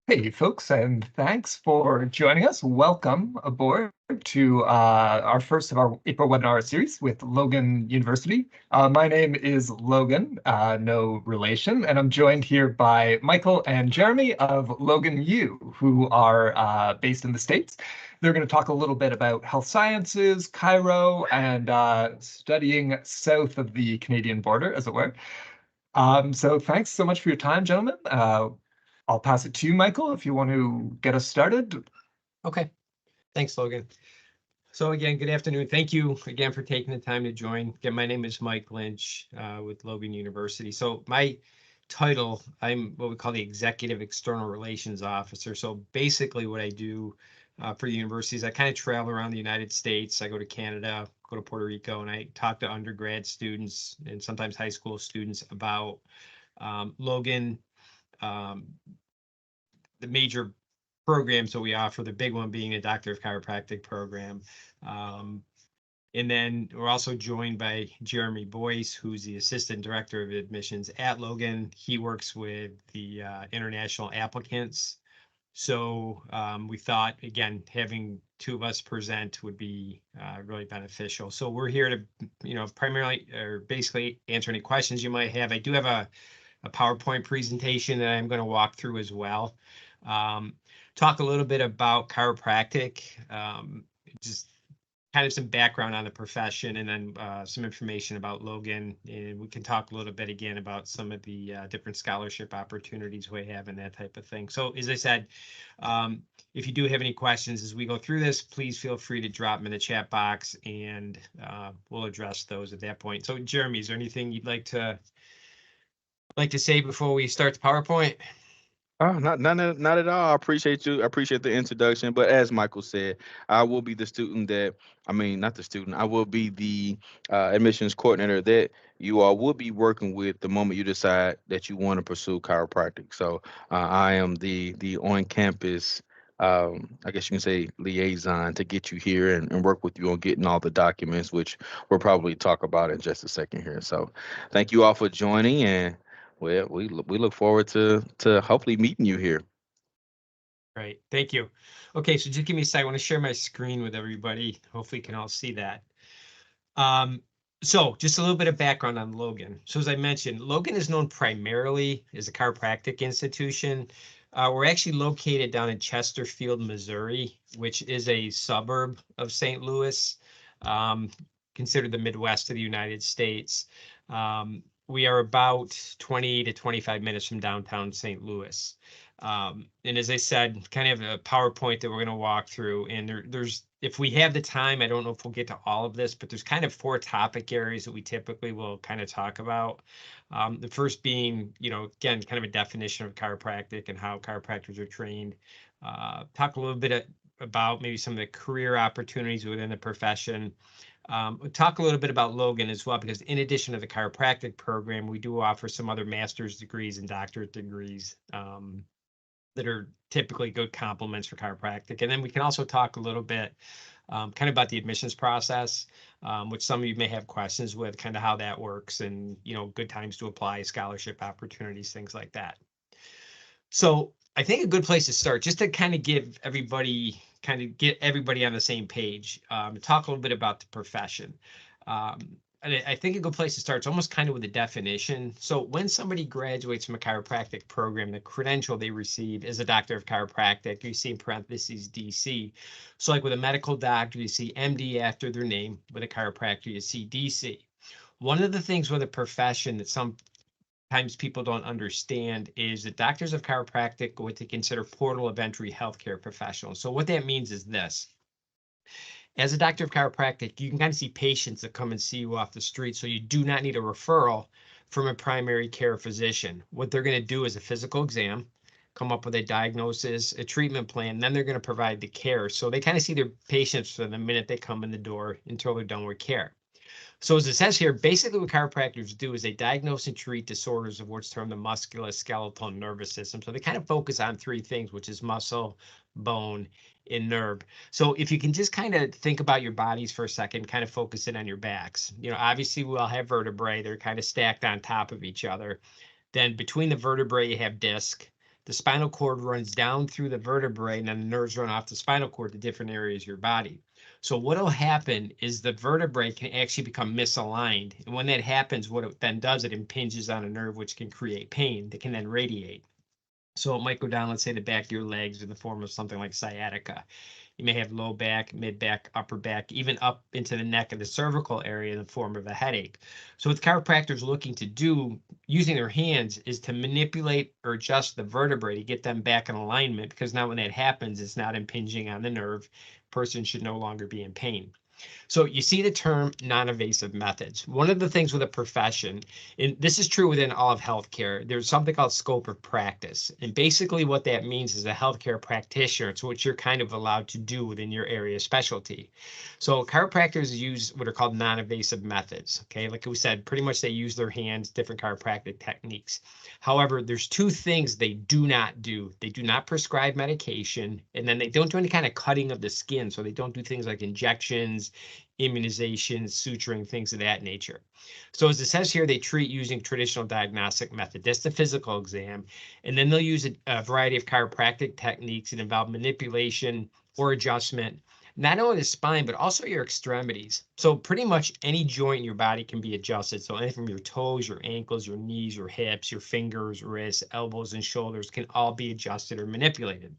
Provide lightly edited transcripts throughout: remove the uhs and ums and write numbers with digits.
Hey, folks, and thanks for joining us. Welcome aboard to our first of our April webinar series with Logan University. My name is Logan, no relation, and I'm joined here by Michael and Jeremy of Logan U, who are based in the States. They're going to talk a little bit about health sciences, Cairo, and studying south of the Canadian border, as it were. So thanks so much for your time, gentlemen. I'll pass it to you, Michael, if you want to get us started. Okay, thanks, Logan. So again, good afternoon. Thank you again for taking the time to join. Again, my name is Mike Lynch with Logan University. So my title, I'm what we call the Executive External Relations Officer. So basically what I do for the university is I kind of travel around the United States. I go to Canada, go to Puerto Rico, and I talk to undergrad students and sometimes high school students about Logan, um, the major programs that we offer, the big one being a Doctor of Chiropractic program. Um, and then we're also joined by Jeremy Boyce, who's the Assistant Director of Admissions at Logan. He works with the international applicants. So we thought, again, having two of us present would be really beneficial. So we're here to, primarily or basically answer any questions you might have. I do have a PowerPoint presentation that I'm going to walk through as well. Um, talk a little bit about chiropractic, just kind of some background on the profession, and then some information about Logan. And we can talk a little bit again about some of the different scholarship opportunities we have and that type of thing. So as I said, if you do have any questions as we go through this, please feel free to drop them in the chat box, and we'll address those at that point. So Jeremy, is there anything you'd like to say before we start the PowerPoint? Oh, not at all. I appreciate you. I appreciate the introduction. But as Michael said, I will be the student that, I mean, not the student, I will be the admissions coordinator that you all will be working with the moment you decide that you want to pursue chiropractic. So I am the on campus, I guess you can say, liaison to get you here and work with you on getting all the documents, which we'll probably talk about in just a second here. So thank you all for joining, and well, we look forward to hopefully meeting you here. Right, thank you. Okay, so just give me a second. I want to share my screen with everybody. Hopefully you can all see that. So just a little bit of background on Logan. So as I mentioned, Logan is known primarily as a chiropractic institution. We're actually located down in Chesterfield, Missouri, which is a suburb of St. Louis, um, considered the Midwest of the United States. We are about 20 to 25 minutes from downtown St. Louis. And as I said, kind of a PowerPoint that we're going to walk through. And there's, if we have the time, I don't know if we'll get to all of this, but there's kind of four topic areas that we typically will kind of talk about. The first being, again, kind of a definition of chiropractic and how chiropractors are trained. Talk a little bit about maybe some of the career opportunities within the profession. We'll talk a little bit about Logan as well, because in addition to the chiropractic program, we do offer some other master's degrees and doctorate degrees that are typically good complements for chiropractic. And then we can also talk a little bit kind of about the admissions process, which some of you may have questions with, kind of how that works, and good times to apply, scholarship opportunities, things like that. So I think a good place to start, just to kind of get everybody on the same page, talk a little bit about the profession. And I think a good place to start is almost kind of with a definition. So when somebody graduates from a chiropractic program, the credential they receive is a doctor of chiropractic. You see in parentheses DC. So like with a medical doctor, you see MD after their name. With a chiropractor, you see DC. One of the things with a profession that sometimes people don't understand is that doctors of chiropractic are what they consider portal of entry healthcare professionals. So what that means is this. As a doctor of chiropractic, you can kind of see patients that come and see you off the street. So you do not need a referral from a primary care physician. What they're going to do is a physical exam, come up with a diagnosis, a treatment plan, then they're going to provide the care. So they kind of see their patients from the minute they come in the door until they're done with care. So as it says here, basically what chiropractors do is they diagnose and treat disorders of what's termed the musculoskeletal nervous system. So they kind of focus on three things, which is muscle, bone, and nerve. So if you can just kind of think about your bodies for a second, kind of focus in on your backs. Obviously we all have vertebrae. They're kind of stacked on top of each other. Then between the vertebrae, you have disc. The spinal cord runs down through the vertebrae, and then the nerves run off the spinal cord to different areas of your body. So what will happen is the vertebrae can actually become misaligned. And when that happens, what it then does, it impinges on a nerve, which can create pain that can then radiate. So it might go down, let's say, the back of your legs in the form of something like sciatica. You may have low back, mid back, upper back, even up into the neck and the cervical area in the form of a headache. So what the chiropractor is looking to do using their hands is to manipulate or adjust the vertebrae to get them back in alignment, because now when that happens, it's not impinging on the nerve. Person should no longer be in pain. So you see the term non-invasive methods. One of the things with a profession, and this is true within all of healthcare, there's something called scope of practice. And basically what that means is a healthcare practitioner, it's what you're kind of allowed to do within your area of specialty. So chiropractors use what are called non-invasive methods. Okay, like we said, pretty much they use their hands, different chiropractic techniques. However, there's two things they do not do. They do not prescribe medication, and then they don't do any kind of cutting of the skin. So they don't do things like injections, immunizations, suturing, things of that nature. So as it says here, they treat using traditional diagnostic method. That's the physical exam. And then they'll use a variety of chiropractic techniques that involve manipulation or adjustment, not only the spine, but also your extremities. So pretty much any joint in your body can be adjusted. So anything from your toes, your ankles, your knees, your hips, your fingers, wrists, elbows, and shoulders can all be adjusted or manipulated.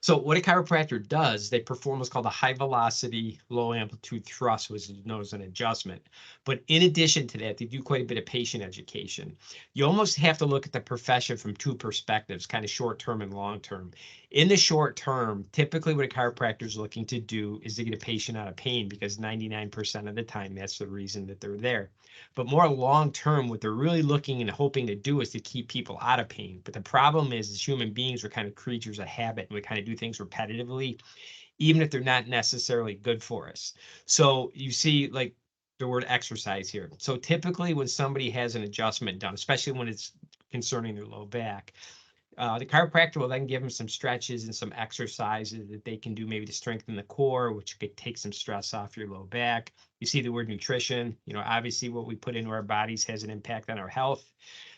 So what a chiropractor does, they perform what's called a high velocity, low amplitude thrust, which is known as an adjustment. But in addition to that, they do quite a bit of patient education. You almost have to look at the profession from two perspectives, kind of short term and long term. In the short term, typically what a chiropractor is looking to do is to get a patient out of pain, because 99% of the time, that's the reason that they're there. But more long term, what they're really looking and hoping to do is to keep people out of pain. But the problem is, as human beings, we're kind of creatures of habit, and we kind of do things repetitively, even if they're not necessarily good for us. So you see, like, the word exercise here. So typically when somebody has an adjustment done, especially when it's concerning their low back, the chiropractor will then give them some stretches and some exercises that they can do, maybe to strengthen the core, which could take some stress off your low back. You see the word nutrition. Obviously what we put into our bodies has an impact on our health.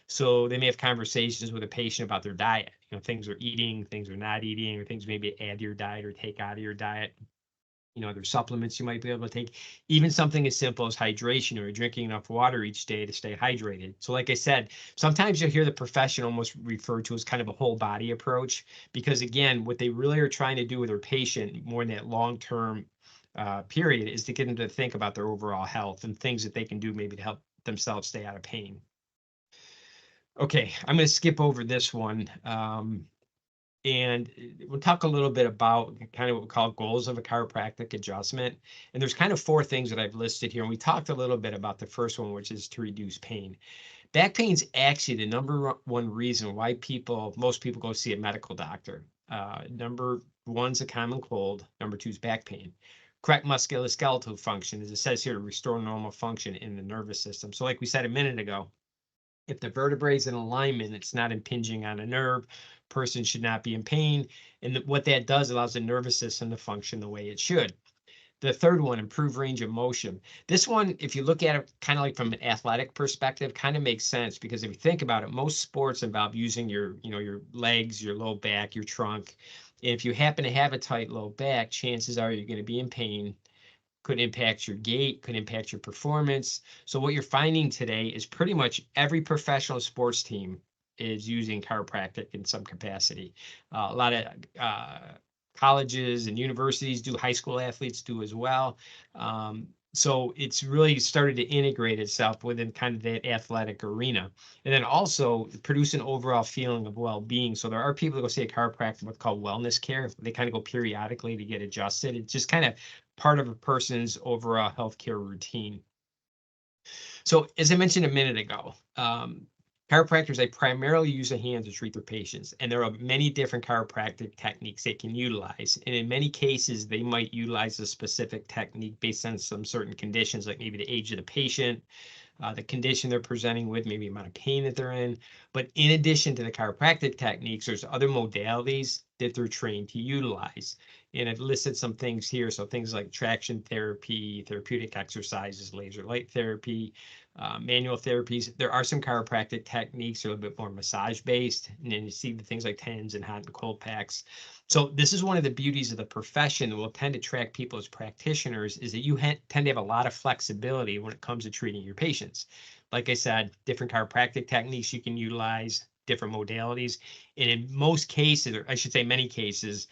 So they may have conversations with a patient about their diet, things they're eating, things they're not eating, or things maybe add to your diet or take out of your diet. There's supplements you might be able to take, even something as simple as hydration, or drinking enough water each day to stay hydrated. So like I said, sometimes you'll hear the profession almost referred to as kind of a whole body approach, because again, what they really are trying to do with their patient more in that long-term period is to get them to think about their overall health and things that they can do maybe to help themselves stay out of pain. Okay, I'm going to skip over this one. And we'll talk a little bit about kind of what we call goals of a chiropractic adjustment. And there's kind of four things that I've listed here. And we talked a little bit about the first one, which is to reduce pain. Back pain is actually the number one reason why most people go see a medical doctor. Number one's a common cold. Number two is back pain. Correct musculoskeletal function, as it says here, to restore normal function in the nervous system. So like we said a minute ago, if the vertebrae is in alignment, it's not impinging on a nerve, person should not be in pain. And what that does allows the nervous system to function the way it should. The third one, improve range of motion. This one, if you look at it kind of like from an athletic perspective, kind of makes sense, because if you think about it, most sports involve using your legs, your low back, your trunk. And if you happen to have a tight low back, chances are you're going to be in pain. Could impact your gait, could impact your performance. So what you're finding today is pretty much every professional sports team is using chiropractic in some capacity. A lot of colleges and universities do, high school athletes do as well. So it's really started to integrate itself within kind of that athletic arena. And then also produce an overall feeling of well-being. So there are people that go see a chiropractor, what's called wellness care. They kind of go periodically to get adjusted. It's just kind of part of a person's overall healthcare routine. So as I mentioned a minute ago, chiropractors, they primarily use the hands to treat their patients, and there are many different chiropractic techniques they can utilize. And in many cases, they might utilize a specific technique based on some certain conditions, like maybe the age of the patient, the condition they're presenting with, maybe the amount of pain that they're in. But in addition to the chiropractic techniques, there's other modalities that they're trained to utilize. And I've listed some things here. So things like traction therapy, therapeutic exercises, laser light therapy, manual therapies. There are some chiropractic techniques that are a little bit more massage based. And then you see the things like TENS and hot and cold packs. So this is one of the beauties of the profession that will tend to attract people as practitioners, is that you tend to have a lot of flexibility when it comes to treating your patients. Like I said, different chiropractic techniques you can utilize, different modalities. And in most cases, or I should say many cases,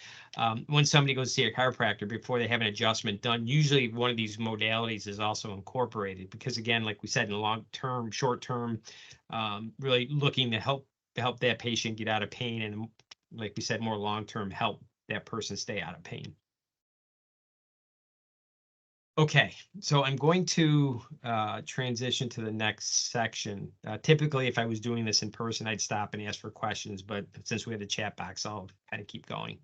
when somebody goes to see a chiropractor before they have an adjustment done, usually one of these modalities is also incorporated, because again, like we said, in the long term, short term, really looking to help that patient get out of pain, and like we said, more long term, help that person stay out of pain. Okay, so I'm going to transition to the next section. Typically, if I was doing this in person, I'd stop and ask for questions, but since we have the chat box, I'll kind of keep going.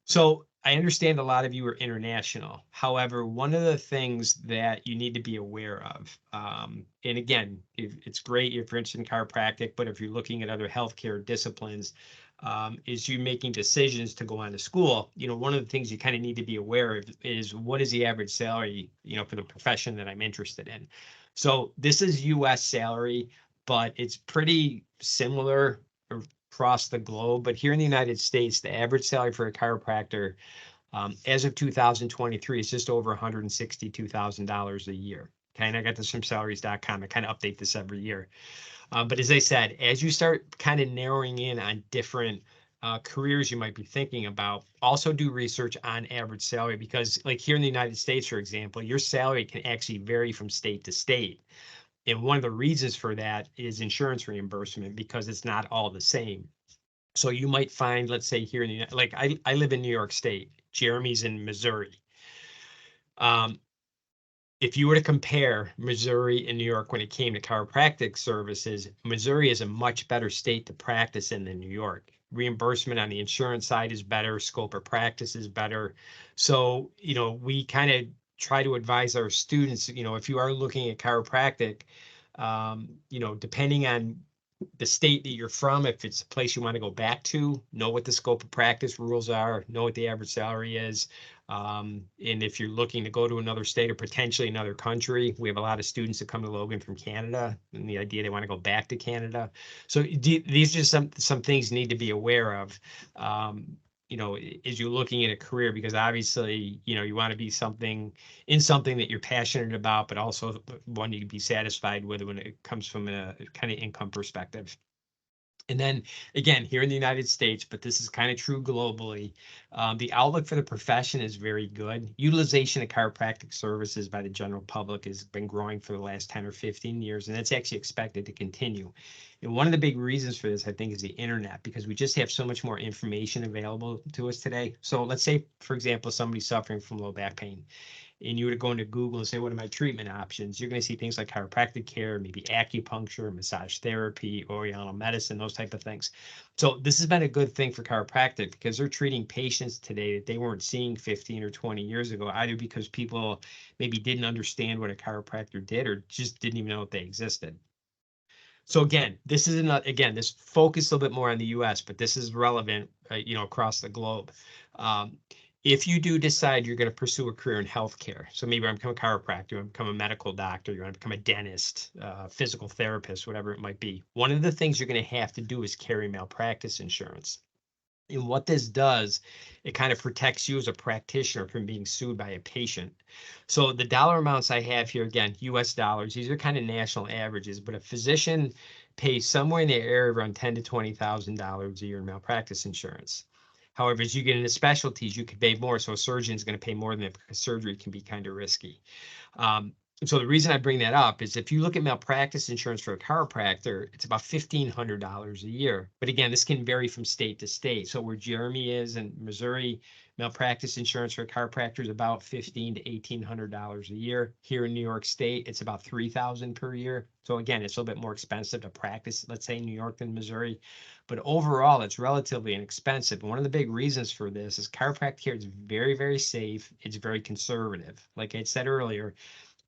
So I understand a lot of you are international. However, one of the things that you need to be aware of, and again, it's great if you're interested in chiropractic, but if you're looking at other healthcare disciplines, is you making decisions to go on to school. One of the things you kind of need to be aware of is, what is the average salary, for the profession that I'm interested in. So this is US salary, but it's pretty similar across the globe. But here in the United States, the average salary for a chiropractor as of 2023 is just over $162,000 a year. Okay, and I got this from salaries.com. I kind of update this every year. But as I said, as you start kind of narrowing in on different careers you might be thinking about, also do research on average salary, because like here in the United States, for example, your salary can actually vary from state to state. And one of the reasons for that is insurance reimbursement, because it's not all the same. So you might find, let's say here in the, like I live in New York State, Jeremy's in Missouri. If you were to compare Missouri and New York when it came to chiropractic services, Missouri is a much better state to practice in than New York. Reimbursement on the insurance side is better, scope of practice is better. So, we kind of try to advise our students, if you are looking at chiropractic, depending on the state that you're from, if it's a place you want to go back to, know what the scope of practice rules are, know what the average salary is. And if you're looking to go to another state or potentially another country, we have a lot of students that come to Logan from Canada, and the idea they want to go back to Canada. So these are some things you need to be aware of, as you're looking at a career, because obviously, you want to be in something that you're passionate about, but also one you can be satisfied with when it comes from a kind of income perspective. And then again, here in the United States, but this is kind of true globally, the outlook for the profession is very good. Utilization of chiropractic services by the general public has been growing for the last 10 or 15 years, and that's actually expected to continue. And one of the big reasons for this, I think, is the internet, because we just have so much more information available to us today. So let's say, for example, somebody's suffering from low back pain, and you were to go into Google and say, what are my treatment options? You're going to see things like chiropractic care, maybe acupuncture, massage therapy, oriental medicine, those type of things. So this has been a good thing for chiropractic, because they're treating patients today that they weren't seeing 15 or 20 years ago, either because people maybe didn't understand what a chiropractor did, or just didn't even know that they existed. So again, this is this focus a little bit more on the US, but this is relevant, across the globe. If you do decide you're going to pursue a career in healthcare, so maybe I'm become a chiropractor, I'm become a medical doctor, you're going to become a dentist, physical therapist, whatever it might be, one of the things you're going to have to do is carry malpractice insurance. And what this does, it kind of protects you as a practitioner from being sued by a patient. So the dollar amounts I have here, again, US dollars, these are kind of national averages, but a physician pays somewhere in the area of around $10,000 to $20,000 a year in malpractice insurance. However, as you get into specialties, you could pay more. So a surgeon is going to pay more than that, because surgery can be kind of risky. So the reason I bring that up is, if you look at malpractice insurance for a chiropractor, it's about $1,500 a year. But again, this can vary from state to state. So where Jeremy is in Missouri, malpractice insurance for a chiropractor is about $1,500 to $1,800 a year. Here in New York State, it's about $3,000 per year. So again, it's a little bit more expensive to practice, let's say, in New York than Missouri. But overall, it's relatively inexpensive. And one of the big reasons for this is chiropractic care is very, very safe. It's very conservative. Like I said earlier,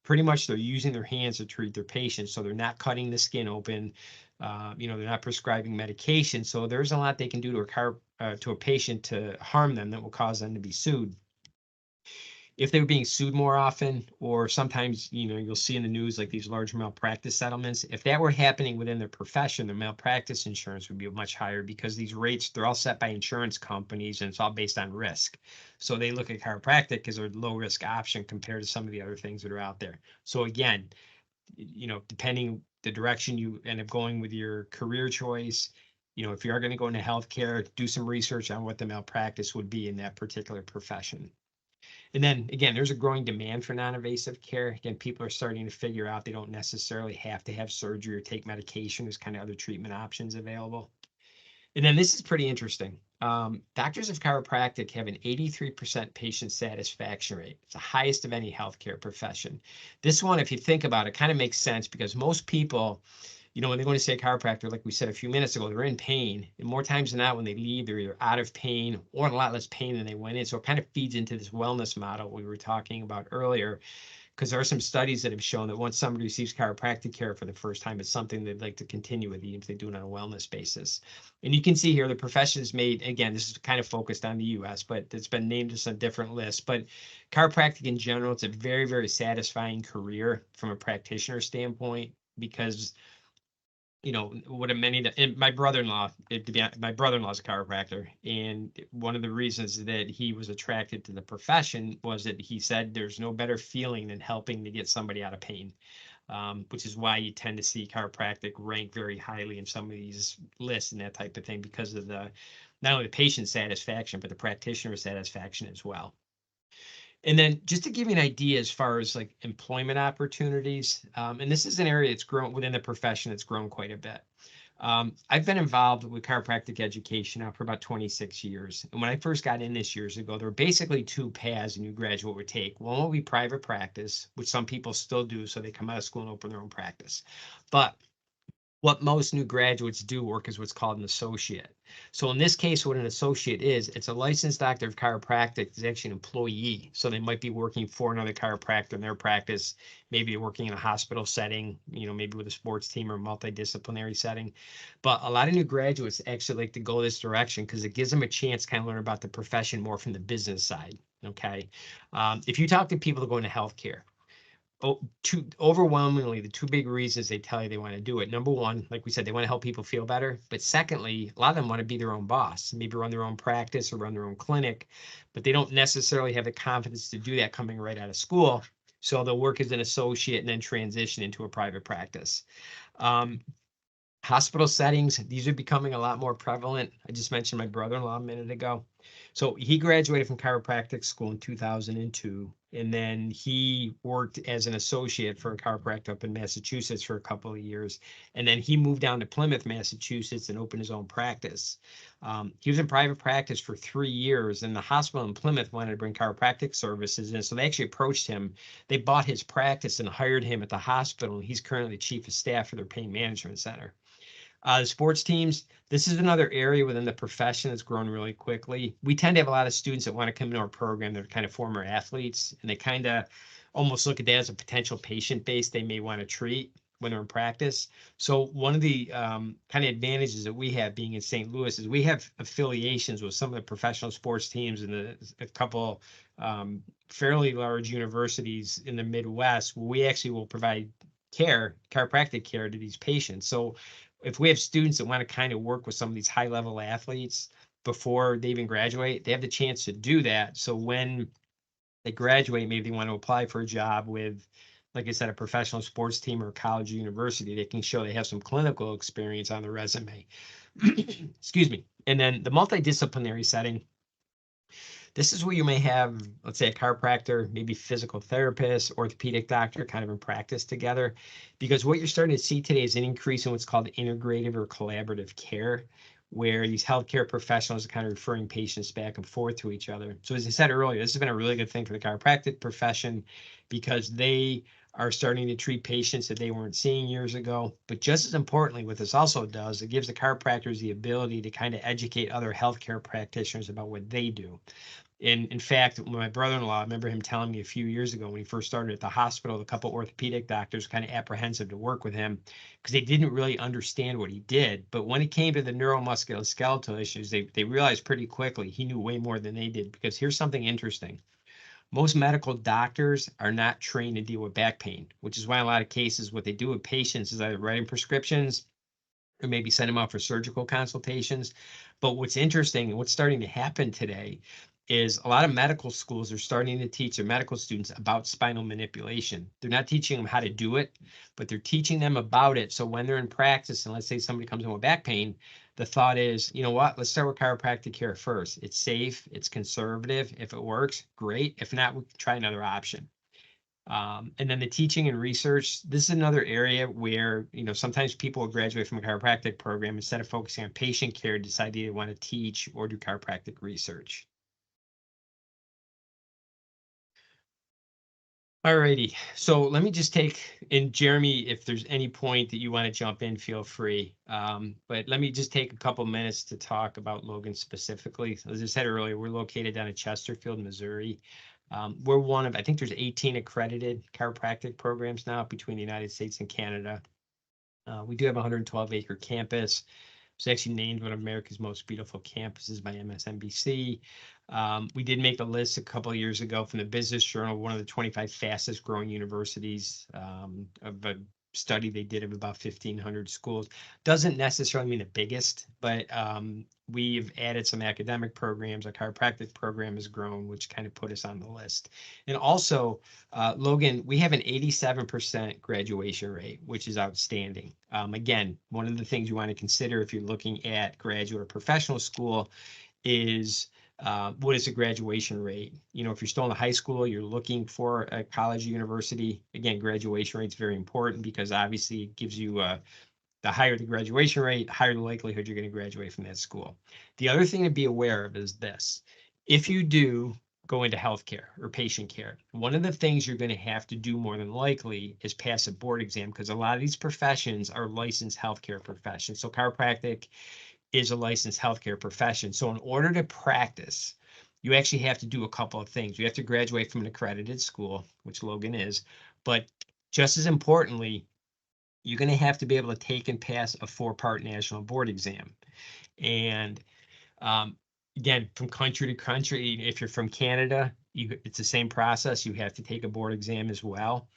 pretty much they're using their hands to treat their patients. So they're not cutting the skin open. They're not prescribing medication. So there's a lot they can do to to a patient to harm them that will cause them to be sued. If they were being sued more often, or sometimes, you'll see in the news like these large malpractice settlements, if that were happening within their profession, their malpractice insurance would be much higher, because these rates, they're all set by insurance companies and it's all based on risk. So they look at chiropractic as a low risk option compared to some of the other things that are out there. So again, depending the direction you end up going with your career choice, if you are going to go into healthcare, do some research on what the malpractice would be in that particular profession. And then again, there's a growing demand for non-invasive care. Again, people are starting to figure out they don't necessarily have to have surgery or take medication. There's kind of other treatment options available. And then this is pretty interesting. Doctors of chiropractic have an 83% patient satisfaction rate. It's the highest of any healthcare profession. This one, if you think about it, kind of makes sense, because most people, when they go to see a chiropractor, like we said a few minutes ago, they're in pain. And more times than not, when they leave, they're either out of pain or in a lot less pain than they went in. So it kind of feeds into this wellness model we were talking about earlier, because there are some studies that have shown that once somebody receives chiropractic care for the first time, it's something they'd like to continue with, even if they do it on a wellness basis. And you can see here the profession is made, again, this is kind of focused on the US, but it's been named as a different list. But chiropractic in general, it's a very, very satisfying career from a practitioner standpoint, because what my brother-in-law is a chiropractor, and one of the reasons that he was attracted to the profession was that he said there's no better feeling than helping to get somebody out of pain, which is why you tend to see chiropractic rank very highly in some of these lists and that type of thing, because of not only the patient satisfaction, but the practitioner satisfaction as well. And then just to give you an idea as far as like employment opportunities, and this is an area that's grown within the profession, that's grown quite a bit. I've been involved with chiropractic education now for about 26 years. And when I first got in this years ago, there were basically two paths a new graduate would take. One would be private practice, which some people still do. So they come out of school and open their own practice. But what most new graduates do work is what's called an associate. So in this case, what an associate is, it's a licensed doctor of chiropractic is actually an employee. So they might be working for another chiropractor in their practice. Maybe they're working in a hospital setting, maybe with a sports team or multidisciplinary setting. But a lot of new graduates actually like to go this direction because it gives them a chance to kind of learn about the profession more from the business side. Okay. If you talk to people that go into healthcare, overwhelmingly, the two big reasons they tell you they want to do it. Number one, like we said, they want to help people feel better. But secondly, a lot of them want to be their own boss, maybe run their own practice or run their own clinic, but they don't necessarily have the confidence to do that coming right out of school. So they'll work as an associate and then transition into a private practice. Hospital settings, these are becoming a lot more prevalent. I just mentioned my brother-in-law a minute ago. So he graduated from chiropractic school in 2002, and then he worked as an associate for a chiropractor up in Massachusetts for a couple of years. And then he moved down to Plymouth, Massachusetts, and opened his own practice. He was in private practice for 3 years, and the hospital in Plymouth wanted to bring chiropractic services in. So they actually approached him. They bought his practice and hired him at the hospital. He's currently chief of staff for their pain management center. The sports teams, this is another area within the profession that's grown really quickly. We tend to have a lot of students that want to come into our program that are kind of former athletes, and they kind of almost look at that as a potential patient base they may want to treat when they're in practice. So one of the kind of advantages that we have being in St. Louis is we have affiliations with some of the professional sports teams and a couple fairly large universities in the Midwest, where we actually will provide chiropractic care to these patients. So if we have students that want to kind of work with some of these high level athletes before they even graduate, they have the chance to do that. So when they graduate, maybe they want to apply for a job with, like I said, a professional sports team or a college or university, they can show they have some clinical experience on their resume. Excuse me. And then the multidisciplinary setting, this is where you may have, let's say, a chiropractor, maybe physical therapist, orthopedic doctor kind of in practice together. Because what you're starting to see today is an increase in what's called integrative or collaborative care, where these healthcare professionals are kind of referring patients back and forth to each other. So as I said earlier, this has been a really good thing for the chiropractic profession because they are starting to treat patients that they weren't seeing years ago. But just as importantly, what this also does, it gives the chiropractors the ability to kind of educate other healthcare practitioners about what they do. And in fact, my brother-in-law, I remember him telling me a few years ago when he first started at the hospital, a couple orthopedic doctors kind of apprehensive to work with him because they didn't really understand what he did. But when it came to the neuromusculoskeletal issues, they realized pretty quickly he knew way more than they did. Because here's something interesting. Most medical doctors are not trained to deal with back pain, which is why in a lot of cases, what they do with patients is either writing prescriptions or maybe send them out for surgical consultations. But what's interesting and what's starting to happen today is a lot of medical schools are starting to teach their medical students about spinal manipulation. They're not teaching them how to do it, but they're teaching them about it. So when they're in practice, and let's say somebody comes in with back pain, the thought is, you know what, let's start with chiropractic care first. It's safe, it's conservative. If it works, great. If not, we can try another option. And then the teaching and research, this is another area where, sometimes people will graduate from a chiropractic program, instead of focusing on patient care, decide they want to teach or do chiropractic research. Alrighty, so let me just and Jeremy, if there's any point that you want to jump in, feel free. But let me just take a couple minutes to talk about Logan specifically. As I said earlier, we're located down in Chesterfield, Missouri. We're one of, I think there's 18 accredited chiropractic programs now between the United States and Canada. We do have a 112-acre campus. It's actually named one of America's most beautiful campuses by MSNBC. We did make a list a couple of years ago from the Business Journal, one of the 25 fastest growing universities, of a study they did of about 1,500 schools. Doesn't necessarily mean the biggest, but we've added some academic programs. Our chiropractic program has grown, which kind of put us on the list. And also, Logan, we have an 87% graduation rate, which is outstanding. Again, one of the things you want to consider if you're looking at graduate or professional school is what is the graduation rate? If you're still in the high school, you're looking for a college or university. Again, graduation rate is very important because obviously it gives you the higher the graduation rate, higher the likelihood you're going to graduate from that school. The other thing to be aware of is this. If you do go into healthcare or patient care, one of the things you're going to have to do more than likely is pass a board exam, because a lot of these professions are licensed healthcare professions. So chiropractic is a licensed healthcare profession. So in order to practice, you actually have to do a couple of things. You have to graduate from an accredited school, which Logan is, but just as importantly, you're going to have to be able to take and pass a 4-part national board exam. And again, from country to country, if you're from Canada, it's the same process. You have to take a board exam as well.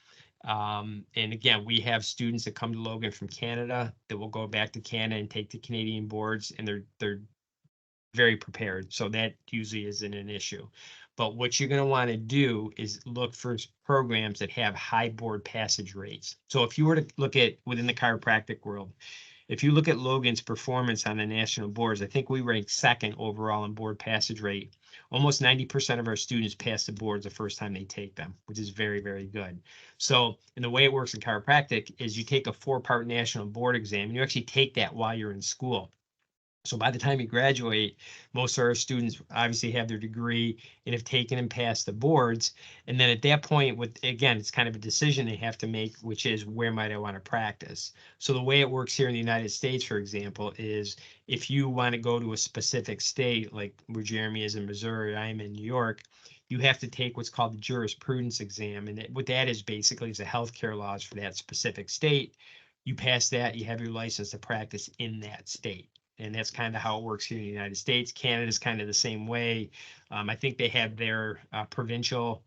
And again, we have students that come to Logan from Canada that will go back to Canada and take the Canadian boards, and they're very prepared. So that usually isn't an issue. But what you're going to want to do is look for programs that have high board passage rates. So if you were to look at within the chiropractic world, if you look at Logan's performance on the national boards, I think we rank second overall in board passage rate. Almost 90% of our students pass the boards the first time they take them, which is very, very good. So, and the way it works in chiropractic is you take a 4-part national board exam, and you actually take that while you're in school. So by the time you graduate, most of our students obviously have their degree and have taken and passed the boards. And then at that point, again, it's kind of a decision they have to make, which is, where might I want to practice? So the way it works here in the United States, for example, is if you want to go to a specific state, like where Jeremy is in Missouri, I'm in New York, you have to take what's called the jurisprudence exam. And what that is basically is the healthcare laws for that specific state. You pass that, you have your license to practice in that state. And that's kind of how it works here in the United States. Canada's kind of the same way. I think they have their provincial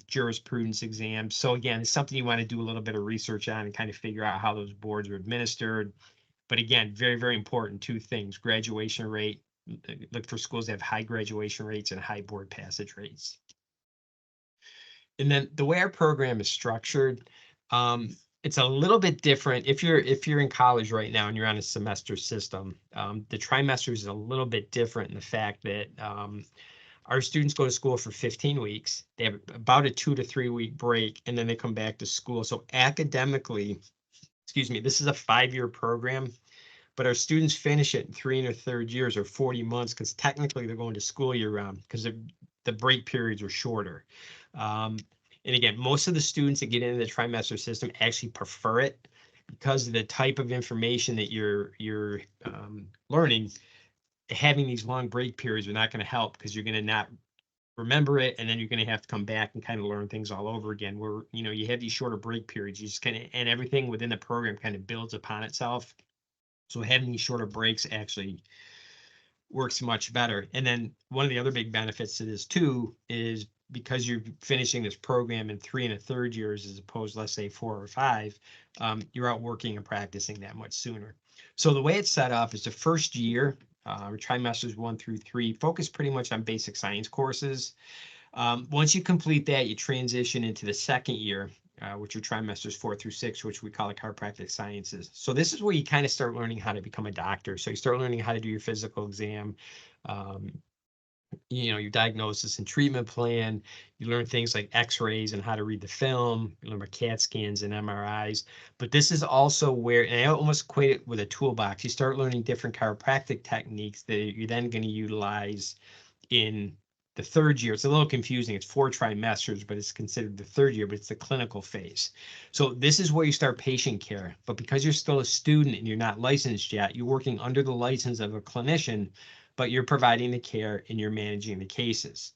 jurisprudence exams. So again, it's something you want to do a little bit of research on and kind of figure out how those boards are administered. But again, very, very important 2 things: graduation rate. Look for schools that have high graduation rates and high board passage rates. And then the way our program is structured, it's a little bit different. If you're in college right now and you're on a semester system, the trimester is a little bit different in the fact that our students go to school for 15 weeks. They have about a 2 to 3 week break, and then they come back to school. So academically, this is a 5-year program, but our students finish it in 3 and 3rd years, or 40 months, because technically they're going to school year round, because the break periods are shorter. And again, most of the students that get into the trimester system actually prefer it, because of the type of information that you're learning. Having these long break periods are not going to help, because you're going to not remember it, and then you're going to have to come back and kind of learn things all over again, where, you know, you have these shorter break periods. You just kind of, and everything within the program kind of builds upon itself. So having these shorter breaks actually works much better. And then one of the other big benefits to this too is because you're finishing this program in 3 and 1/3 years, as opposed to, let's say, 4 or 5, you're out working and practicing that much sooner. So the way it's set up is the first year, trimesters 1 through 3, focus pretty much on basic science courses. Once you complete that, you transition into the second year, which are trimesters 4 through 6, which we call the chiropractic sciences. So this is where you kind of start learning how to become a doctor. So you start learning how to do your physical exam, um, you know, your diagnosis and treatment plan. You learn things like x-rays and how to read the film. You learn about CAT scans and MRIs. But this is also where, and I almost equate it with a toolbox. You start learning different chiropractic techniques that you're then going to utilize in the 3rd year. It's a little confusing. It's 4 trimesters, but it's considered the 3rd year, but it's the clinical phase. So this is where you start patient care. But because you're still a student and you're not licensed yet, you're working under the license of a clinician, but you're providing the care and you're managing the cases.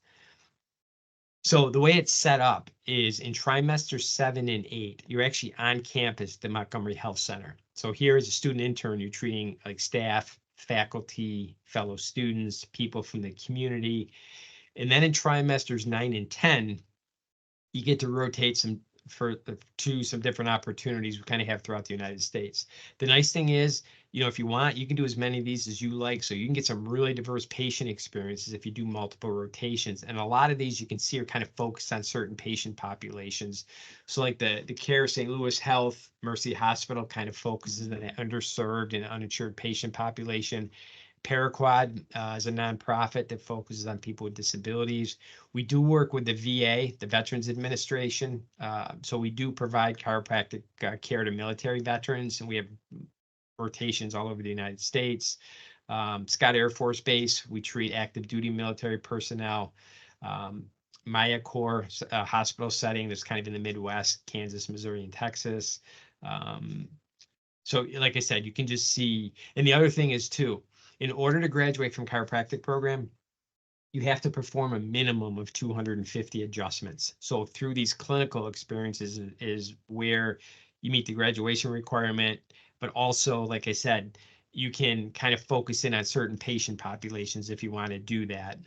So the way it's set up is in trimester 7 and 8, you're actually on campus at the Montgomery Health Center. So here as a student intern, you're treating like staff, faculty, fellow students, people from the community. And then in trimesters 9 and 10, you get to rotate to some different opportunities we kind of have throughout the United States. The nice thing is, you know, if you want, you can do as many of these as you like. So you can get some really diverse patient experiences if you do multiple rotations. And a lot of these you can see are kind of focused on certain patient populations. So like the CARE St. Louis Health Mercy Hospital kind of focuses on that underserved and uninsured patient population. Paraquad is a nonprofit that focuses on people with disabilities. We do work with the VA, the Veterans Administration. So we do provide chiropractic care to military veterans, and we have rotations all over the United States. Scott Air Force Base, we treat active duty military personnel. Maya Corps hospital setting that's kind of in the Midwest, Kansas, Missouri, and Texas. So like I said, you can just see, and the other thing is too, in order to graduate from chiropractic program, you have to perform a minimum of 250 adjustments. So through these clinical experiences is where you meet the graduation requirement, but also, like I said, you can kind of focus in on certain patient populations if you want to do that,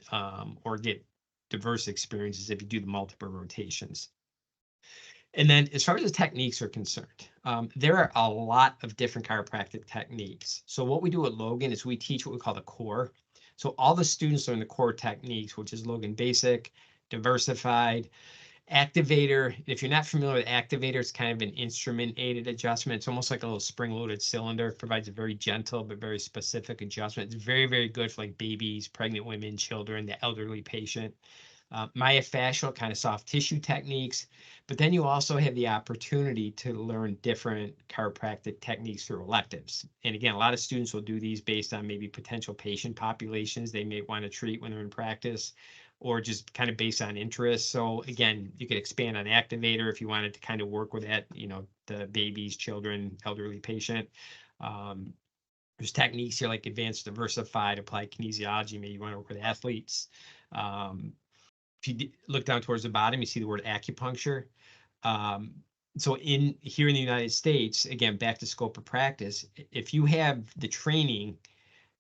or get diverse experiences if you do the multiple rotations. And then as far as the techniques are concerned, there are a lot of different chiropractic techniques. So what we do at Logan is we teach what we call the core. So all the students learn the core techniques, which is Logan Basic, Diversified, Activator. If you're not familiar with Activator, it's kind of an instrument-aided adjustment. It's almost like a little spring-loaded cylinder. It provides a very gentle but very specific adjustment. It's very, very good for like babies, pregnant women, children, the elderly patient. Myofascial kind of soft tissue techniques, but then you also have the opportunity to learn different chiropractic techniques through electives. And again, a lot of students will do these based on maybe potential patient populations they may want to treat when they're in practice, or just kind of based on interest. So again, you could expand on Activator if you wanted to kind of work with that, you know, the babies, children, elderly patient. There's techniques here like Advanced Diversified, Applied Kinesiology. Maybe you want to work with athletes. If you look down towards the bottom, you see the word acupuncture. So here in the United States, again, back to scope of practice, if you have the training,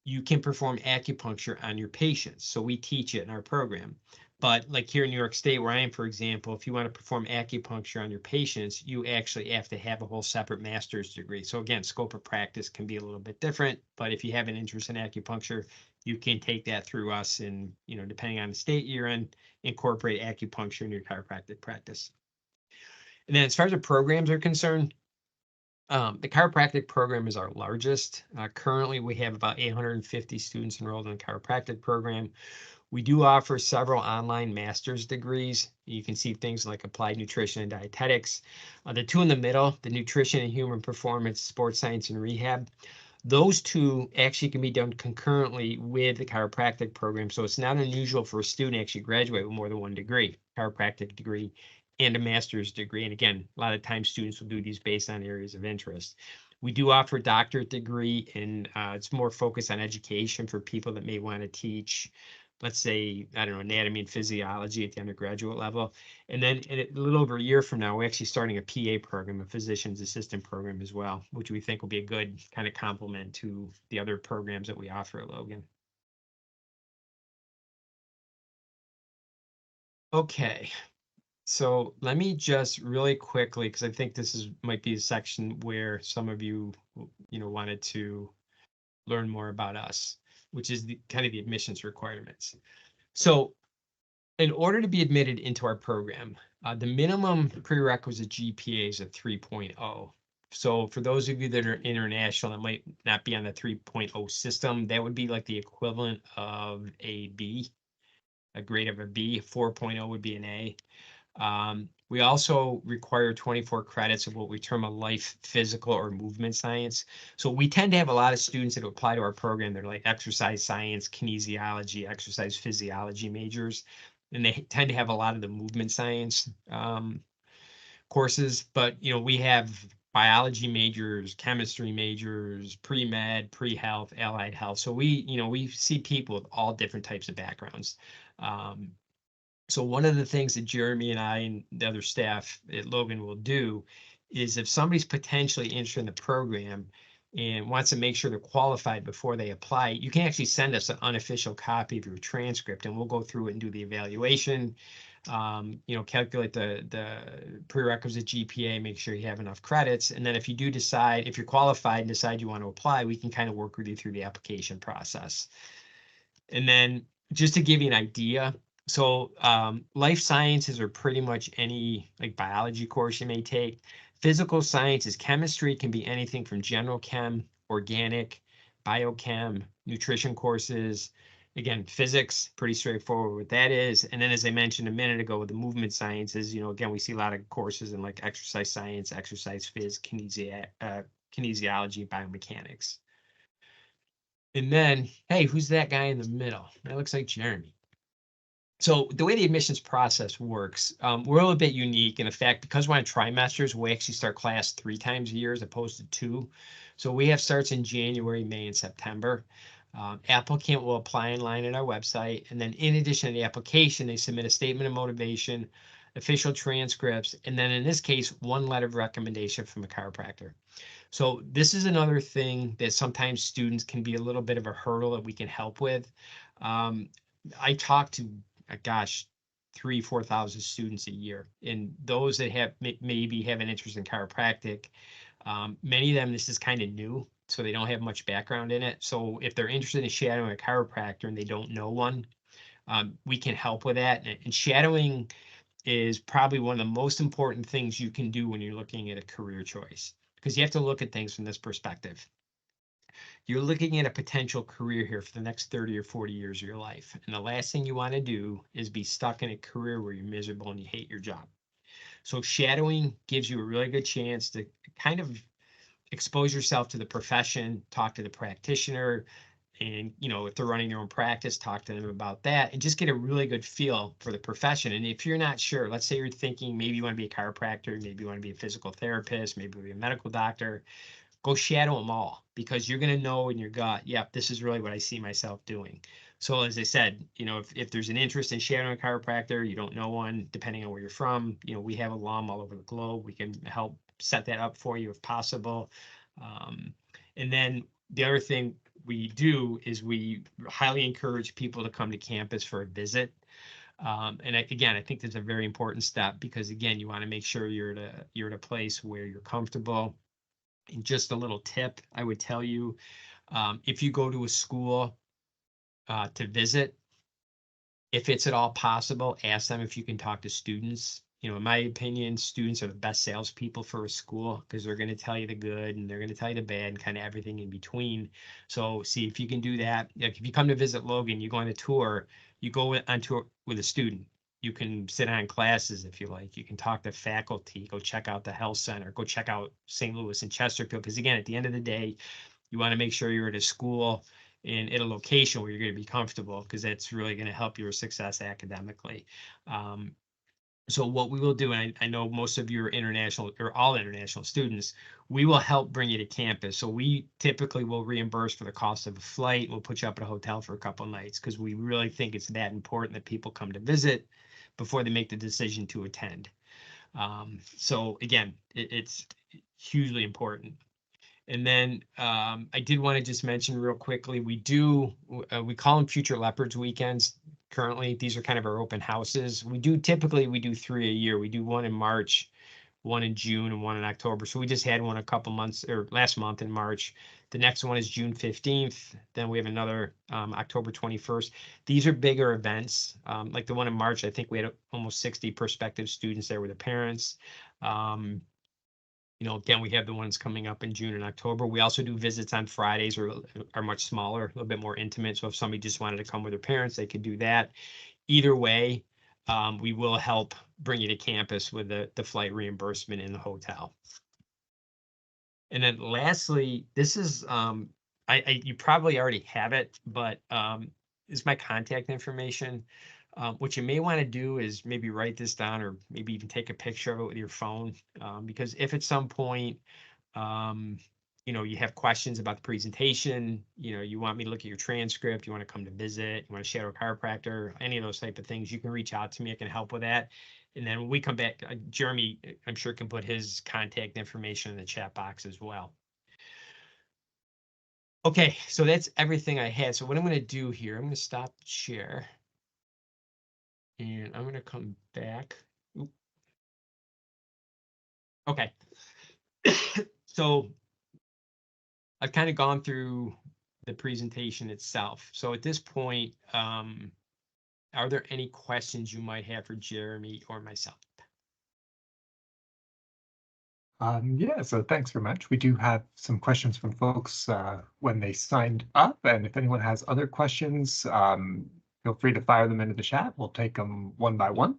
you can perform acupuncture on your patients. So we teach it in our program. But like here in New York State, where I am, for example, if you want to perform acupuncture on your patients, you actually have to have a whole separate master's degree. So again, scope of practice can be a little bit different, but if you have an interest in acupuncture, you can take that through us and, you know, depending on the state you're in, incorporate acupuncture in your chiropractic practice. And then as far as the programs are concerned, the chiropractic program is our largest. Currently, we have about 850 students enrolled in the chiropractic program. We do offer several online master's degrees. You can see things like applied nutrition and dietetics. The two in the middle, the nutrition and human performance, sports science and rehab, those two actually can be done concurrently with the chiropractic program. So it's not unusual for a student to actually graduate with more than one degree, chiropractic degree and a master's degree. And again, a lot of times students will do these based on areas of interest. We do offer a doctorate degree, and it's more focused on education for people that may want to teach let's say, I don't know, anatomy and physiology at the undergraduate level. And then in a little over a year from now, we're actually starting a PA program, a physician's assistant program as well, which we think will be a good kind of complement to the other programs that we offer at Logan. Okay, so let me just really quickly, because I think this might be a section where some of you, wanted to learn more about us, which is the kind of the admissions requirements. So in order to be admitted into our program, the minimum prerequisite GPA is a 3.0. So for those of you that are international that might not be on the 3.0 system, that would be like the equivalent of a B, a grade of a B. 4.0 would be an A. We also require 24 credits of what we term a life physical or movement science. So we tend to have a lot of students that apply to our program. They're like exercise science, kinesiology, exercise physiology majors, and they tend to have a lot of the movement science courses. But we have biology majors, chemistry majors, pre-med, pre-health, allied health. So we see people with all different types of backgrounds. So one of the things that Jeremy and I and the other staff at Logan will do is if somebody's potentially interested in the program and wants to make sure they're qualified before they apply, you can actually send us an unofficial copy of your transcript and we'll go through it and do the evaluation, calculate the prerequisite GPA, make sure you have enough credits. And then if you do decide, if you're qualified and decide you want to apply, we can kind of work with you through the application process. And then just to give you an idea, so life sciences are pretty much any like biology course you may take. Physical sciences, chemistry can be anything from general chem, organic, biochem, nutrition courses. Again, physics, pretty straightforward what that is. And then as I mentioned a minute ago with the movement sciences, again, we see a lot of courses in like exercise science, exercise phys, kinesiology, biomechanics. And then, hey, who's that guy in the middle? That looks like Jeremy. So the way the admissions process works, we're a little bit unique in the fact because we're on trimesters, we actually start class 3 times a year as opposed to 2. So we have starts in January, May, and September. Applicant will apply online at our website. And then in addition to the application, they submit a statement of motivation, official transcripts, and then in this case, 1 letter of recommendation from a chiropractor. So this is another thing that sometimes students can be a little bit of a hurdle that we can help with. I talk to, gosh, 3,000-4,000 students a year, and those that have maybe have an interest in chiropractic, many of them, this is kind of new, so they don't have much background in it. So if they're interested in shadowing a chiropractor and they don't know one, we can help with that. And shadowing is probably one of the most important things you can do when you're looking at a career choice, because you have to look at things from this perspective. You're looking at a potential career here for the next 30 or 40 years of your life. And the last thing you want to do is be stuck in a career where you're miserable and you hate your job. So shadowing gives you a really good chance to kind of expose yourself to the profession, talk to the practitioner, and if they're running their own practice, talk to them about that and just get a really good feel for the profession. And if you're not sure, let's say you're thinking maybe you want to be a chiropractor, maybe you want to be a physical therapist, maybe be a medical doctor, go shadow them all, because you're going to know in your gut, yep, this is really what I see myself doing. So as I said, if there's an interest in shadowing a chiropractor, you don't know one, depending on where you're from, we have alum all over the globe. We can help set that up for you if possible. And then the other thing we do is we highly encourage people to come to campus for a visit. And again, I think that's a very important step, because again, you want to make sure you're at a place where you're comfortable. And just a little tip I would tell you, if you go to a school to visit, if it's at all possible, ask them if you can talk to students. In my opinion, students are the best salespeople for a school, because they're going to tell you the good and they're going to tell you the bad and kind of everything in between. So see if you can do that. Like if you come to visit Logan, you go on a tour, you go on tour with a student. You can sit on classes if you like. You can talk to faculty, go check out the health center, go check out St. Louis and Chesterfield. Because again, at the end of the day, you want to make sure you're at a school and at a location where you're going to be comfortable, because that's really going to help your success academically. So what we will do, and I know most of you are international or all international students, we will help bring you to campus. So we typically will reimburse for the cost of a flight. We'll put you up at a hotel for a couple of nights because we really think it's that important that people come to visit before they make the decision to attend. So again, it's hugely important. And then I did want to just mention real quickly, we call them Future Leopards weekends. Currently, these are kind of our open houses. We do 3 a year. We do one in March, one in June, and one in October. So we just had one a couple months or last month in March. The next one is June 15th. Then we have another October 21st. These are bigger events. Like the one in March, I think we had almost 60 prospective students there with the parents. Again, we have the ones coming up in June and October. We also do visits on Fridays or are much smaller, a little bit more intimate. So if somebody just wanted to come with their parents, they could do that. Either way, we will help bring you to campus with the flight reimbursement in the hotel. And then lastly, this is, you probably already have it, but is my contact information. What you may want to do is maybe write this down or maybe even take a picture of it with your phone. Because if at some point, you have questions about the presentation, you want me to look at your transcript, you want to come to visit, you want to shadow a chiropractor, any of those type of things, you can reach out to me. I can help with that. And then when we come back, Jeremy, I'm sure can put his contact information in the chat box as well. Okay, so that's everything I had. So what I'm going to do here, I'm going to stop the share. And I'm going to come back. Oop. Okay. So I've kind of gone through the presentation itself. So at this point, are there any questions you might have for Jeremy or myself? Yeah, so thanks very much. We do have some questions from folks when they signed up, and if anyone has other questions, feel free to fire them into the chat. We'll take them one by one.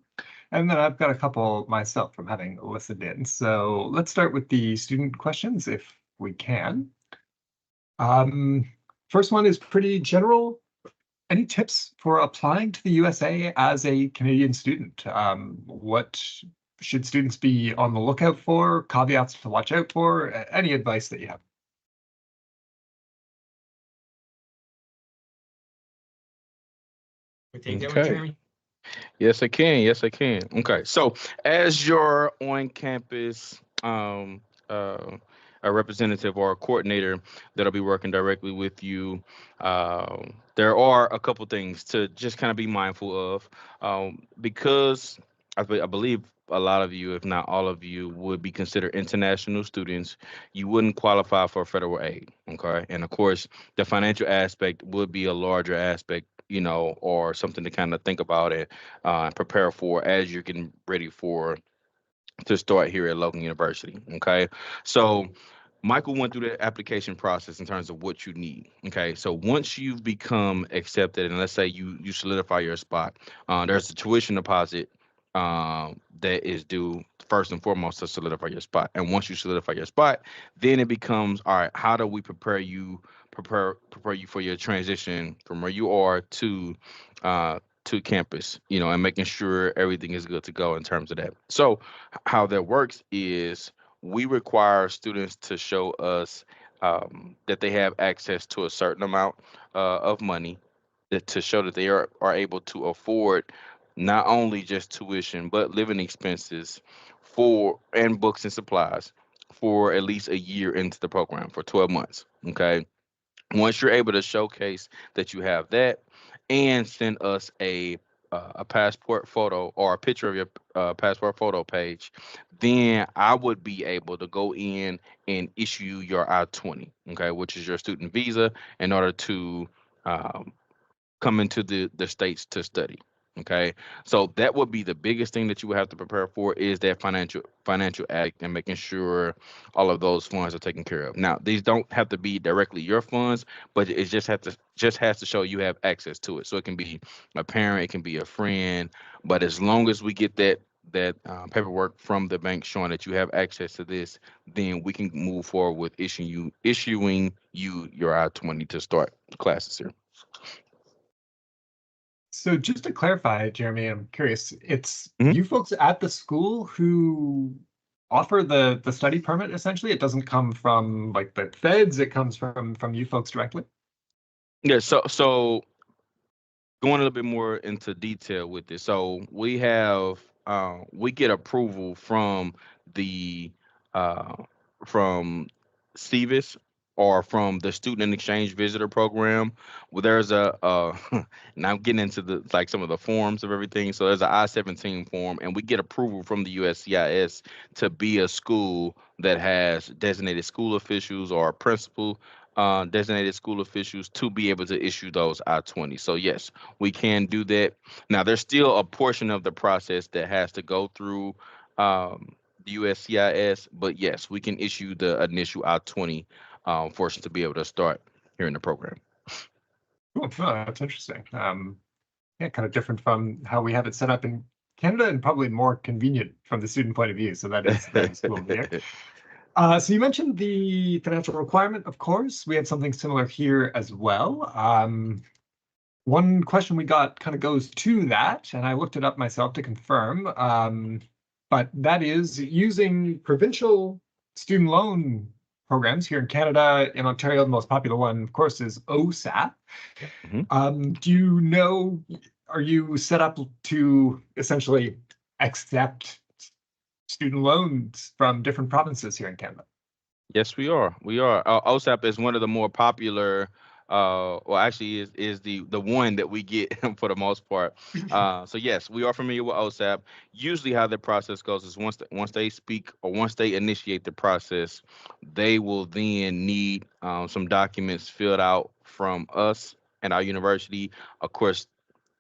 And then I've got a couple myself from having listened in. So let's start with the student questions if we can. First one is pretty general. Any tips for applying to the USA as a Canadian student? What should students be on the lookout for? Caveats to watch out for? Any advice that you have? We take that one, Jeremy? Yes, I can. Yes, I can. Okay. So as your on-campus a representative or a coordinator that'll be working directly with you, there are a couple things to just kind of be mindful of, because I believe a lot of you, if not all of you, would be considered international students. You wouldn't qualify for federal aid. Okay. And of course, the financial aspect would be a larger aspect, or something to kind of think about it and prepare for as you're getting ready to start here at Logan University. Okay. So Michael went through the application process in terms of what you need. Okay. So once you've become accepted, and let's say you solidify your spot, there's a tuition deposit that is due first and foremost to solidify your spot. And once you solidify your spot, then it becomes, all right, how do we prepare you for your transition from where you are to campus, and making sure everything is good to go in terms of that. So how that works is we require students to show us that they have access to a certain amount of money to show that they are able to afford not only just tuition, but living expenses and books and supplies for at least a year into the program for 12 months. Okay. Once you're able to showcase that you have that and send us a passport photo or a picture of your passport photo page, then I would be able to go in and issue your I-20, okay, which is your student visa in order to um, come into the states to study. Okay, so that would be the biggest thing that you would have to prepare for is that financial act and making sure all of those funds are taken care of. Now, these don't have to be directly your funds, but it just has to show you have access to it. So it can be a parent, it can be a friend, but as long as we get that paperwork from the bank showing that you have access to this, then we can move forward with issuing you your I-20 to start classes here. So just to clarify, Jeremy, I'm curious, it's Mhm. you folks at the school who offer the study permit essentially. It doesn't come from like the feds, it comes from you folks directly. Yeah, so going a little bit more into detail with this. So we get approval the uh from CVIS or from the Student and Exchange Visitor Program. Well, there's now I'm getting into the like some of the forms of everything. So there's an I-17 form, and we get approval from the USCIS to be a school that has designated school officials or a principal designated school officials to be able to issue those I-20. So yes, we can do that. Now, there's still a portion of the process that has to go through the USCIS, but yes, we can issue the initial I-20 for us to be able to start here in the program. Cool. Oh, that's interesting. Yeah, kind of different from how we have it set up in Canada and probably more convenient from the student point of view. So that is cool to hear. So you mentioned the financial requirement, of course. We have something similar here as well. One question we got kind of goes to that, and I looked it up myself to confirm. But that is using provincial student loan programs here in Canada. In Ontario, the most popular one, of course, is OSAP. Mhm. Do you know, are you set up to essentially accept student loans from different provinces here in Canada? Yes, we are. We are. OSAP is one of the more popular. Well, actually, is the one that we get for the most part. So yes, we are familiar with OSAP. Usually, how the process goes is once they speak or once they initiate the process, they will then need some documents filled out from us and our university. Of course,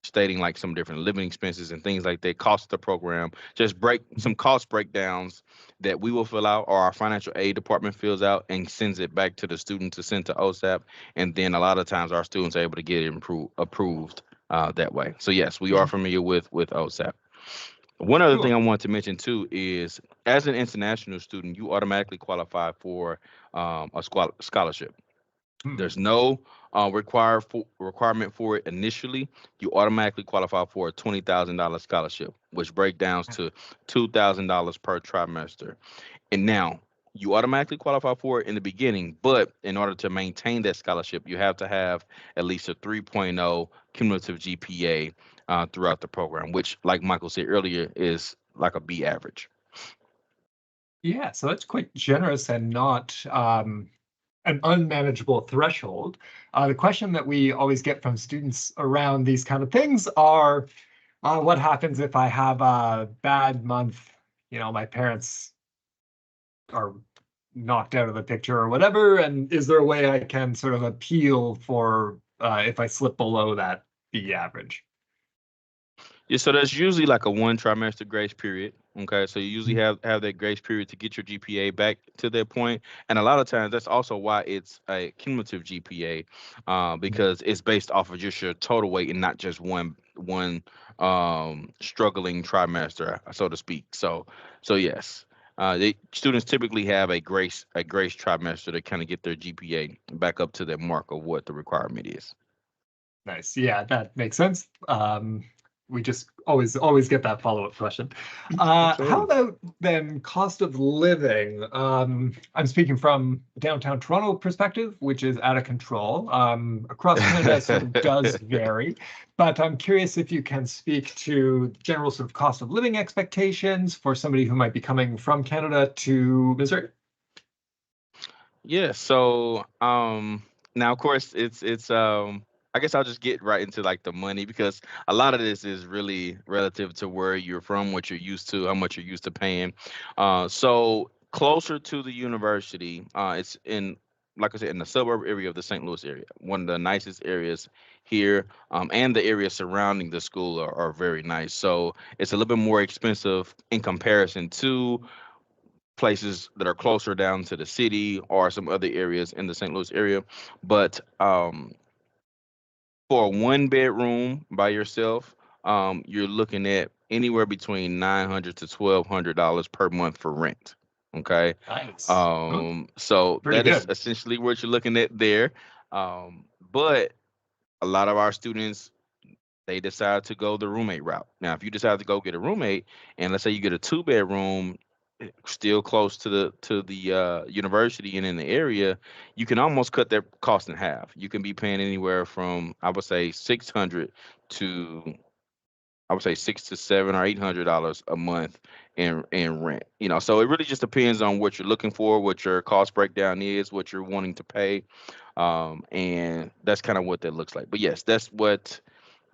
stating like some different living expenses and things like that, cost of the program, just break some cost breakdowns that we will fill out or our financial aid department fills out and sends it back to the student to send to OSAP. And then a lot of times our students are able to get it approved that way. So yes, we are familiar with OSAP. One other thing I Cool. want to mention too is as an international student, you automatically qualify for scholarship. Hmm. There's no requirement for it initially. You automatically qualify for a $20,000 scholarship, which breaks down to $2,000 per trimester. And now you automatically qualify for it in the beginning, but in order to maintain that scholarship, you have to have at least a 3.0 cumulative GPA throughout the program, which, like Michael said earlier, is like a B average. Yeah, so that's quite generous and not an unmanageable threshold. The question that we always get from students around these kind of things are, what happens if I have a bad month? You know, my parents are knocked out of the picture or whatever, and is there a way I can sort of appeal for if I slip below that B average? Yeah, so there's usually like a one trimester grace period. Okay, so you usually Mm. have that grace period to get your GPA back to that point, and a lot of times that's also why it's a cumulative GPA, because it's based off of just your total weight and not just one struggling trimester, so to speak. So yes, students typically have a grace trimester to kind of get their GPA back up to that mark of what the requirement is. Nice. Yeah, that makes sense. We just always get that follow-up question. How Absolutely. about then cost of living? I'm speaking from downtown Toronto perspective, which is out of control. Across Canada, it sort of does vary, but I'm curious if you can speak to general sort of cost of living expectations for somebody who might be coming from Canada to Missouri. Yeah, so now of course it's I guess I'll just get right into like the money because a lot of this is really relative to where you're from, what you're used to, how much you're used to paying. So closer to the university, it's in like I said in the suburb area of the St. Louis area, one of the nicest areas here, and the areas surrounding the school are very nice. So it's a little bit more expensive in comparison to places that are closer down to the city or some other areas in the St. Louis area. But for a one bedroom by yourself, you're looking at anywhere between $900 to $1,200 per month for rent. Okay. Nice. Oh, So pretty that is good. essentially what you're looking at there. But a lot of our students they decide to go the roommate route. Now, if you decide to go get a roommate, and let's say you get a 2-bedroom, still close to the university and in the area, you can almost cut their cost in half. You can be paying anywhere from, I would say, 600 to, I would say, $600 to $700 or $800 a month in rent. So it really just depends on what you're looking for, what your cost breakdown is, what you're wanting to pay, and that's kind of what that looks like. But yes, that's what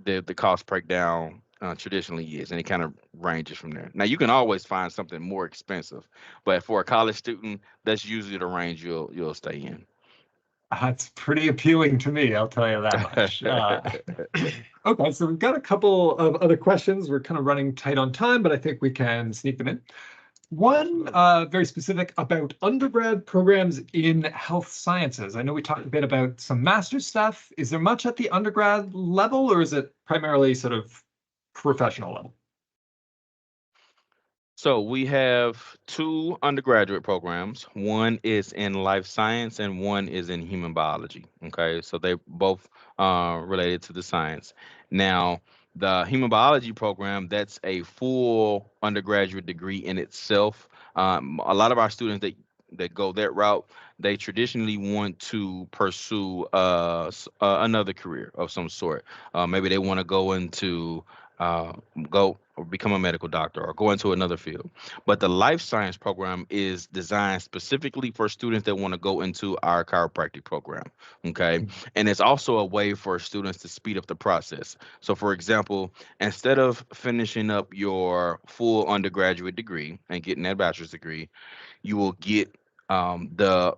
the cost breakdown traditionally is, and it kind of ranges from there. Now you can always find something more expensive, but for a college student, that's usually the range you'll stay in. That's pretty appealing to me, I'll tell you that much. Okay, so we've got a couple of other questions. We're kind of running tight on time, but I think we can sneak them in. One very specific about undergrad programs in health sciences. I know we talked a bit about some master's stuff. Is there much at the undergrad level, or is it primarily sort of professional level? So we have 2 undergraduate programs. One is in life science and one is in human biology. Okay, so they both related to the science. Now, the human biology program, that's a full undergraduate degree in itself. A lot of our students that go that route, they traditionally want to pursue another career of some sort. Maybe they want to go into uh, go or become a medical doctor or go into another field. But the life science program is designed specifically for students that want to go into our chiropractic program. Okay. And it's also a way for students to speed up the process. So, for example, instead of finishing up your full undergraduate degree and getting that bachelor's degree, you will get the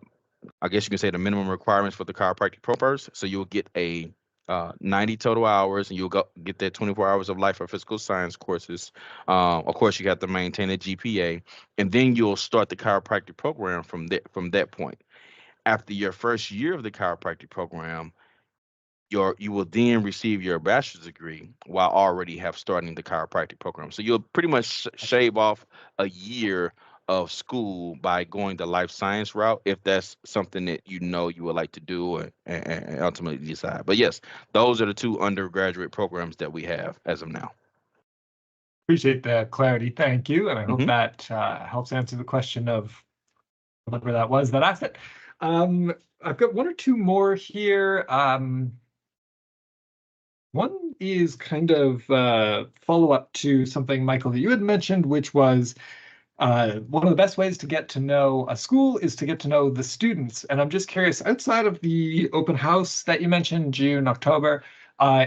I guess you can say the minimum requirements for the chiropractic programs. So you'll get a 90 total hours, and you'll get that 24 hours of life or physical science courses. Of course, you have to maintain a GPA, and then you'll start the chiropractic program from that point. After your first year of the chiropractic program, you will then receive your bachelor's degree while already have starting the chiropractic program. So you'll pretty much shave off a year of school by going the life science route if that's something that you would like to do and ultimately decide. But yes, those are the 2 undergraduate programs that we have as of now. Appreciate the clarity. Thank you. And I hope Mhm. that helps answer the question of whatever that was that asked it. I've got one or two more here. One is kind of follow-up to something, Michael, that you had mentioned, which was one of the best ways to get to know a school is to get to know the students. And I'm just curious, outside of the open house that you mentioned, June, October,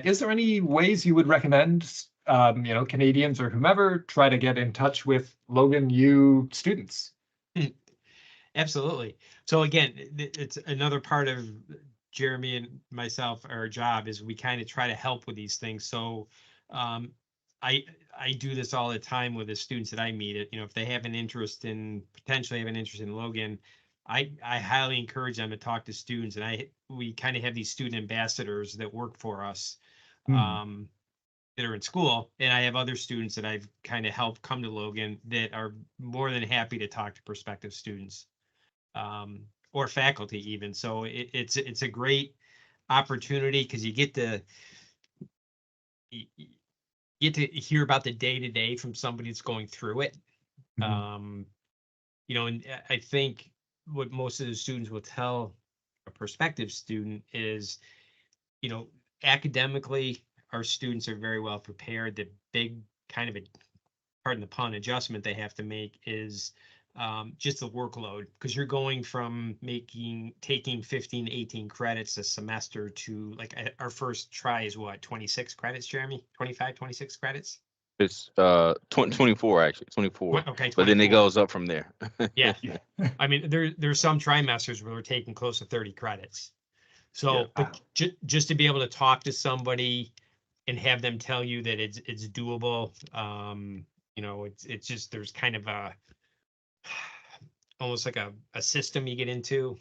is there any ways you would recommend, Canadians or whomever try to get in touch with Logan U students? Absolutely. So again, it's another part of Jeremy and myself, our job is we kind of try to help with these things. So um, I do this all the time with the students that I meet. If they have an interest in potentially have an interest in Logan, I highly encourage them to talk to students, and we kind of have these student ambassadors that work for us. That are in school, and I have other students that I've kind of helped come to Logan that are more than happy to talk to prospective students or faculty even. So it's a great opportunity because you get to hear about the day to day from somebody that's going through it. And I think what most of the students will tell a prospective student is, academically, our students are very well prepared. The big kind of pardon the pun, adjustment they have to make is just the workload, because you're going from taking 15, 18 credits a semester to our first try is what, 26 credits, Jeremy? 25, 26 credits? It's 24 actually, 24. Okay, 24. But then it goes up from there. Yeah. I mean, there's some trimesters where we're taking close to 30 credits. So, but just to be able to talk to somebody and have them tell you that it's doable, it's just there's kind of almost like a system you get into,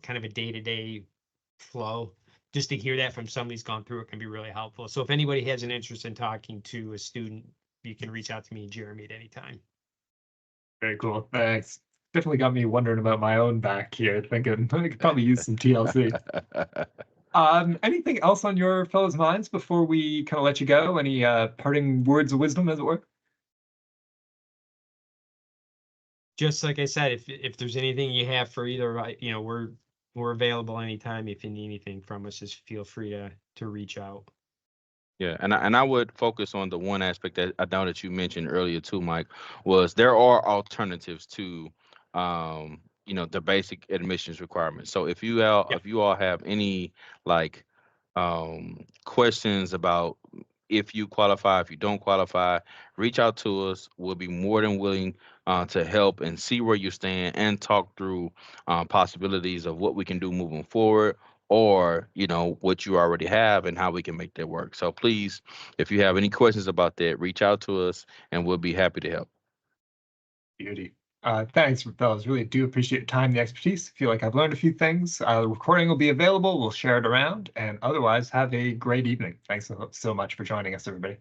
kind of a day-to-day flow. Just to hear that from somebody who's gone through it can be really helpful. So if anybody has an interest in talking to a student, you can reach out to me and Jeremy at any time. Very cool. Thanks. Definitely got me wondering about my own back here, thinking I could probably use some TLC. Anything else on your fellows' minds before we kind of let you go? Any parting words of wisdom, as it were? Just like I said, if there's anything you have for either, we're available anytime. If you need anything from us, just feel free to reach out. Yeah, and I would focus on the one aspect that I know that you mentioned earlier too, Mike, was there are alternatives to the basic admissions requirements. So Yeah. if you all have any like questions about if you qualify, if you don't qualify, reach out to us. We'll be more than willing to help and see where you stand and talk through possibilities of what we can do moving forward, or what you already have and how we can make that work. So please, if you have any questions about that, reach out to us and we'll be happy to help. Beauty. Thanks, fellas. Really do appreciate your time and the expertise. Feel like I've learned a few things. The recording will be available. We'll share it around. And otherwise, have a great evening. Thanks so much for joining us, everybody.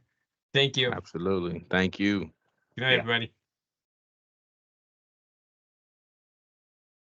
Thank you. Absolutely. Thank you. Good night, Yeah. everybody.